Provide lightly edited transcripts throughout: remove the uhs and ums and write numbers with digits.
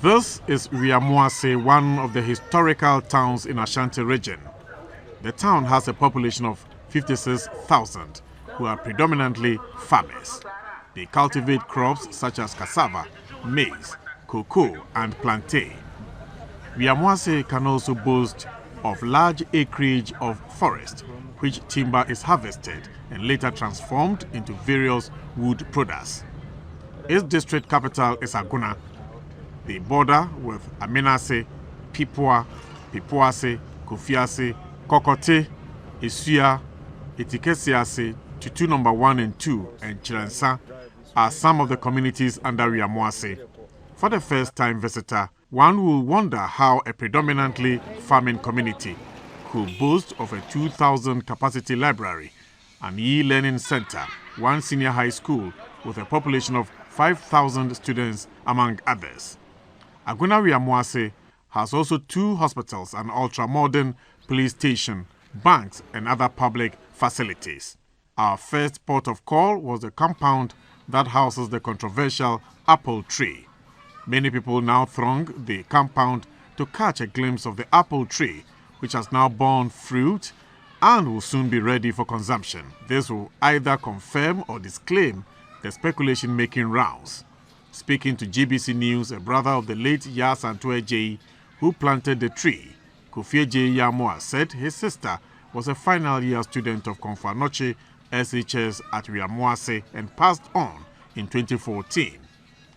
This is Wiamoase, one of the historical towns in Ashanti Region. The town has a population of 56,000 who are predominantly farmers. They cultivate crops such as cassava, maize, cocoa and plantain. Wiamoase can also boast of large acreage of forest, which timber is harvested and later transformed into various wood products. Its district capital is Aguna. They border with Amenase, Pipua, Pipuase, Kofiase, Kokote, Esua, Etikesiase, Tutu No. 1 and 2, and Chirensa are some of the communities under Wiamoase. For the first-time visitor, one will wonder how a predominantly farming community could boast of a 2,000 capacity library, an e-learning center, one senior high school with a population of 5,000 students, among others. Aguna Wiamoase has also 2 hospitals, an ultra-modern police station, banks and other public facilities. Our first port of call was the compound that houses the controversial apple tree. Many people now throng the compound to catch a glimpse of the apple tree, which has now borne fruit and will soon be ready for consumption. This will either confirm or disclaim the speculation making rounds. Speaking to GBC News, a brother of the late Santua J, who planted the tree, Kofi Yamoa, said his sister was a final year student of Konfanoche SHS at Wiamoase and passed on in 2014.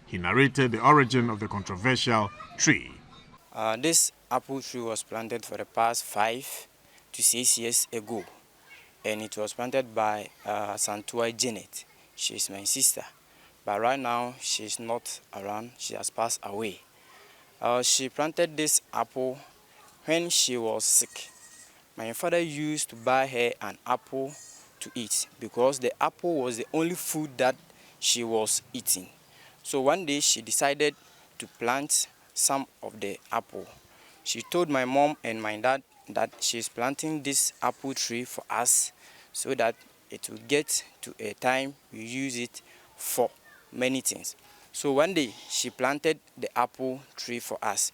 He narrated the origin of the controversial tree. This apple tree was planted for the past 5 to 6 years ago, and it was planted by Santua Janet. She's my sister. But right now, she's not around. She has passed away. She planted this apple when she was sick. My father used to buy her an apple to eat because the apple was the only food that she was eating. So one day, she decided to plant some of the apple. She told my mom and my dad that she's planting this apple tree for us so that it will get to a time we use it for many things. So one day she planted the apple tree for us.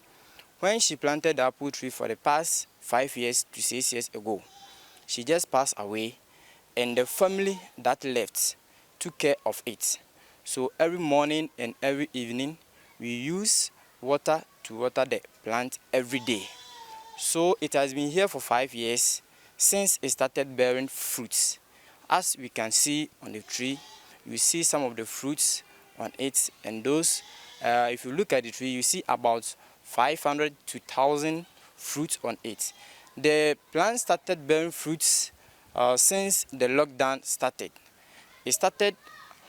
When she planted the apple tree for the past 5 years to 6 years ago, she just passed away, and the family that left took care of it. So every morning and every evening we use water to water the plant every day. So it has been here for 5 years since it started bearing fruits. As we can see on the tree, you see some of the fruits on it, and those, if you look at the tree, you see about 500 to 1,000 fruits on it. The plant started bearing fruits since the lockdown started. It started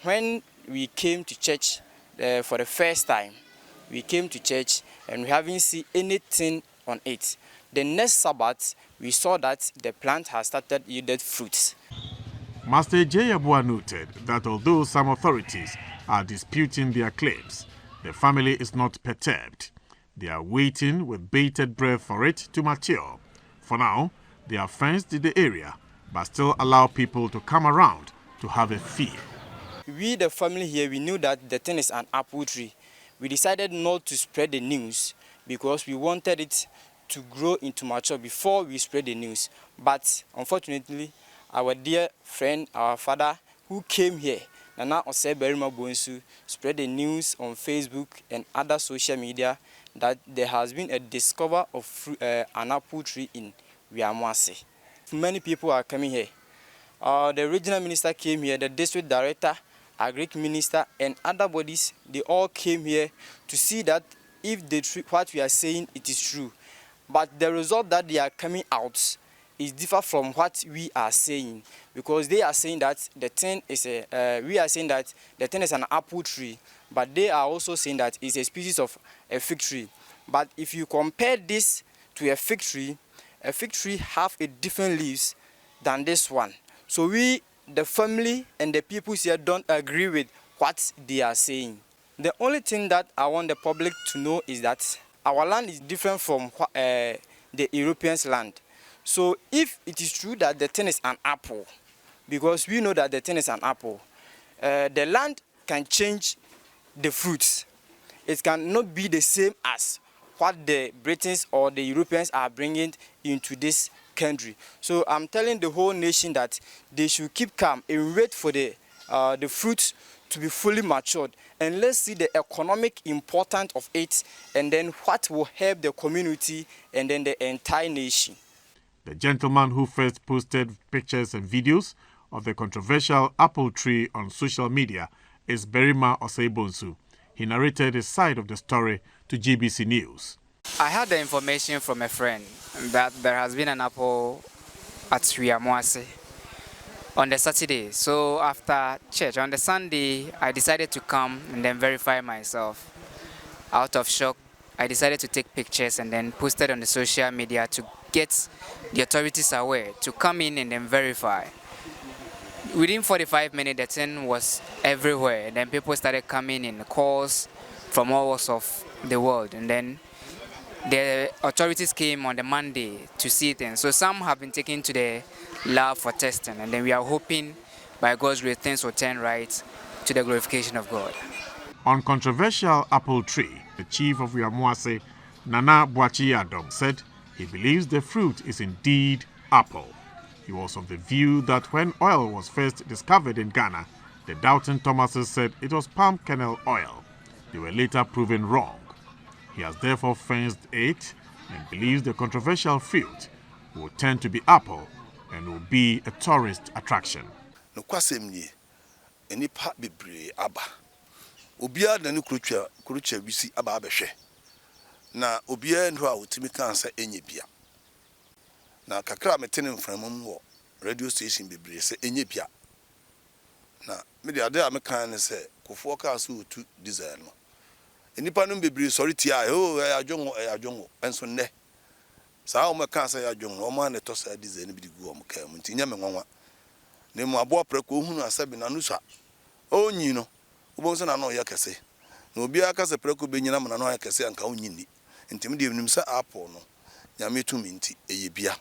when we came to church for the first time. We came to church and we haven't seen anything on it. The next Sabbath, we saw that the plant has started yielding fruits. Master J. Yabua noted that although some authorities are disputing their claims, the family is not perturbed. They are waiting with bated breath for it to mature. For now, they are fenced in the area, but still allow people to come around to have a feel. We, the family here, we knew that the thing is an apple tree. We decided not to spread the news because we wanted it to grow into mature before we spread the news. But unfortunately, our dear friend, our father, who came here, Nana Oseberima Bonsu, spread the news on Facebook and other social media that there has been a discovery of an apple tree in Wiamoase. Many people are coming here. The regional minister came here, the district director, agric minister, and other bodies, they all came here to see that if the tree, what we are saying, it is true. But the result that they are coming out is different from what we are saying, because they are saying that the thing is we are saying that the thing is an apple tree, but they are also saying that it's a species of a fig tree. But if you compare this to a fig tree have a different leaves than this one. So we, the family and the people here, don't agree with what they are saying. The only thing that I want the public to know is that our land is different from the Europeans' land. So if it is true that the thing is an apple, because we know that the thing is an apple, the land can change the fruits. it cannot be the same as what the Britons or the Europeans are bringing into this country. So I'm telling the whole nation that they should keep calm and wait for the fruits to be fully matured, and let's see the economic importance of it, and then what will help the community and then the entire nation. The gentleman who first posted pictures and videos of the controversial apple tree on social media is Wiamoase Bonsu. He narrated his side of the story to GBC News. I had the information from a friend that there has been an apple at Wiamoase on the Saturday. So after church on the Sunday, I decided to come and then verify myself. Out of shock, I decided to take pictures and then posted on the social media to get the authorities aware to come in and then verify. Within 45 minutes, the thing was everywhere. And then people started coming in, calls from all walks of the world. And then the authorities came on the Monday to see things. So some have been taken to the lab for testing. And then we are hoping, by God's grace, things will turn right to the glorification of God. On controversial apple tree, the chief of Wiamoase, Nana Boakye-Adom, said he believes the fruit is indeed apple. He was of the view that when oil was first discovered in Ghana, the doubting Thomases said it was palm kernel oil. They were later proven wrong. He has therefore fenced it and believes the controversial fruit will turn to be apple and will be a tourist attraction. Obia na ne kurucha bisi aba abehwe na obia ndo a otimi kansa enye bia na kakra metene mframum wo radio station bebre se enye bia na me de ade a me kan ne se kofo ka so otu diesel no enipa no bebre sorry tia adwongo enso ne saa o me kan sa adwongo o ma ne to sa diesel ne bi gu o me kan mu ntinya me nwanwa ne mu abo preko hunu asabi na nusa onyi no ubonso na no yakese na obi aka se preko benyina na no yakese anka onyini ntimi de nim se apple no nyame tumi nti eyebia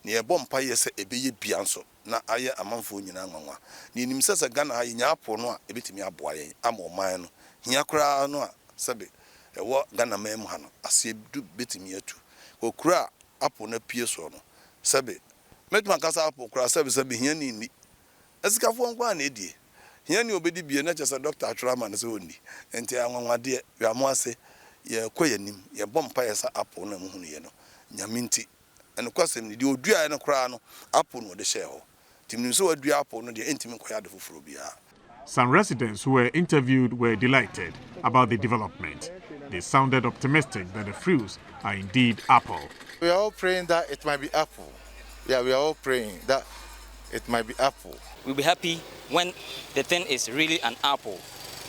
ne ebo mpa yese ebeye bia nso na aye amanfo nyina nwanwa ne nim se Ghana ha nya apple no a ebetimi aboa yen amoman no hia kura no a sebe ewo Ghana mem ha no ase du betimi atu okura apple na pie so no sebe metuma kasa apple kura sebe hia ni esikafo nkwa na edie here ni obedi bie na chese doctor atwrama na se oni enti anwanwade Wiamoase ye koyanim ye bompa ye sa apple na muhunu ye no nyaminti eno kwasem ni de odua ne kra no apple no de share ho timnim so odua apple no de entimi koya de foforo bia. Some residents who were interviewed were delighted about the development. They sounded optimistic that the fruits are indeed apple. We are all praying that it might be apple. Yeah, we are all praying that it might be apple. We'll be happy when the thing is really an apple.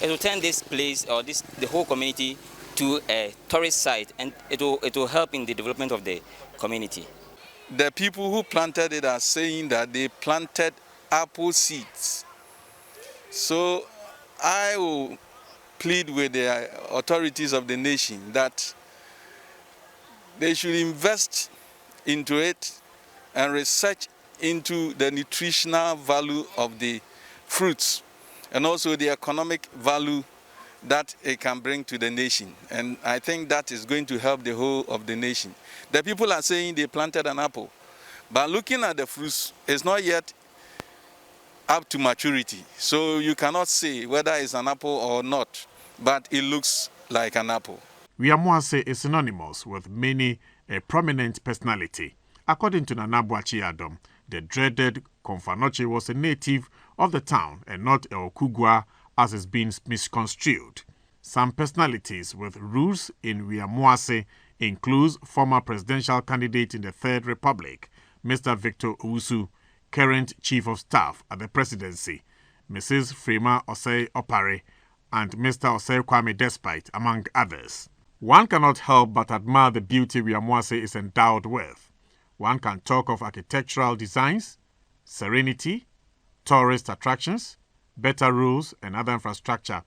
It will turn this place or the whole community to a tourist site, and it will help in the development of the community. The people who planted it are saying that they planted apple seeds. So I will plead with the authorities of the nation that they should invest into it and research into the nutritional value of the fruits and also the economic value that it can bring to the nation. And I think that is going to help the whole of the nation. The people are saying they planted an apple, but looking at the fruits, it's not yet up to maturity. So you cannot say whether it's an apple or not, but it looks like an apple. Wiamoase is synonymous with many a prominent personality. According to Nana Boakye-Adom, the dreaded Komfanoche was a native of the town and not a Okugwa as is being misconstrued. Some personalities with roots in Wiamoase includes former presidential candidate in the Third Republic, Mr. Victor Owusu, current chief of staff at the presidency, Mrs. Frema Osei Opare, and Mr. Osei Kwame Despite, among others. One cannot help but admire the beauty Wiamoase is endowed with. One can talk of architectural designs, serenity, tourist attractions, better roads and other infrastructure.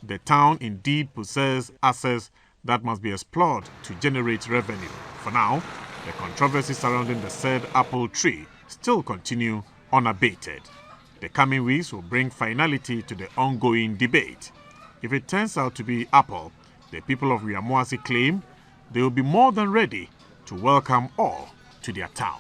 The town indeed possesses assets that must be explored to generate revenue. For now, the controversy surrounding the said apple tree still continue unabated. The coming weeks will bring finality to the ongoing debate. If it turns out to be apple, The people of Wiamoase claim they will be more than ready to welcome all to their town.